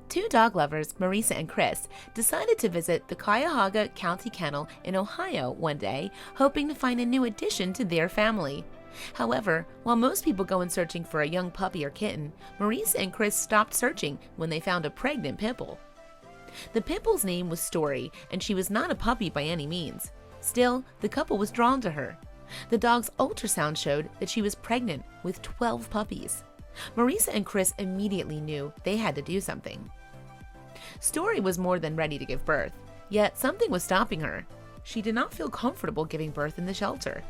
Two dog lovers, Mariesa and Chris, decided to visit the Cuyahoga County Kennel in Ohio one day, hoping to find a new addition to their family. However, while most people go in searching for a young puppy or kitten, Mariesa and Chris stopped searching when they found a pregnant pitbull. The pitbull's name was Storie, and she was not a puppy by any means. Still, the couple was drawn to her. The dog's ultrasound showed that she was pregnant with 12 puppies. Mariesa and Chris immediately knew they had to do something. Storie was more than ready to give birth, yet something was stopping her. She did not feel comfortable giving birth in the shelter.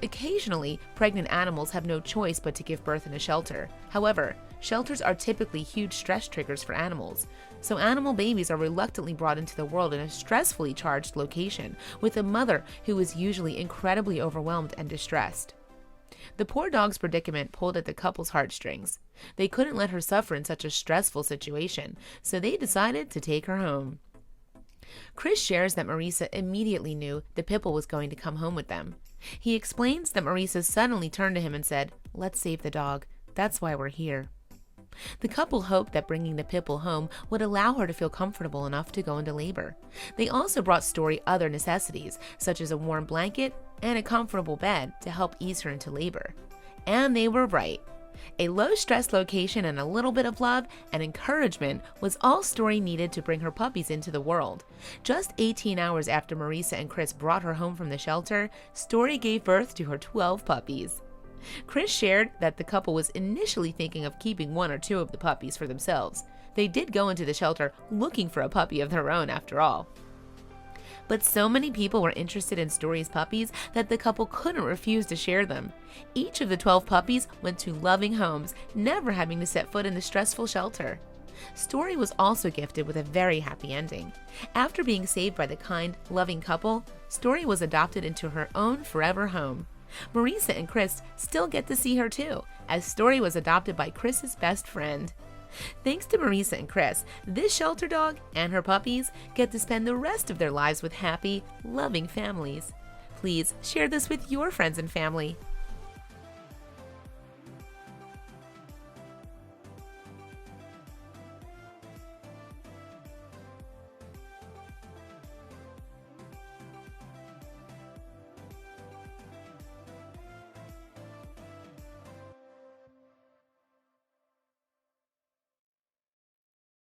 Occasionally, pregnant animals have no choice but to give birth in a shelter. However, shelters are typically huge stress triggers for animals, so animal babies are reluctantly brought into the world in a stressfully charged location, with a mother who is usually incredibly overwhelmed and distressed. The poor dog's predicament pulled at the couple's heartstrings. They couldn't let her suffer in such a stressful situation, so they decided to take her home. Chris shares that Mariesa immediately knew the pitbull was going to come home with them. He explains that Mariesa suddenly turned to him and said, "Let's save the dog. That's why we're here." The couple hoped that bringing the pitbull home would allow her to feel comfortable enough to go into labor. They also brought Storie other necessities, such as a warm blanket and a comfortable bed to help ease her into labor. And they were right. A low-stress location and a little bit of love and encouragement was all Storie needed to bring her puppies into the world. Just 18 hours after Mariesa and Chris brought her home from the shelter, Storie gave birth to her 12 puppies. Chris shared that the couple was initially thinking of keeping one or two of the puppies for themselves. They did go into the shelter looking for a puppy of their own after all. But so many people were interested in Storie's puppies that the couple couldn't refuse to share them. Each of the 12 puppies went to loving homes, never having to set foot in the stressful shelter. Storie was also gifted with a very happy ending. After being saved by the kind, loving couple, Storie was adopted into her own forever home. Mariesa and Chris still get to see her too, as Storie was adopted by Chris's best friend. Thanks to Mariesa and Chris, this shelter dog and her puppies get to spend the rest of their lives with happy, loving families. Please share this with your friends and family.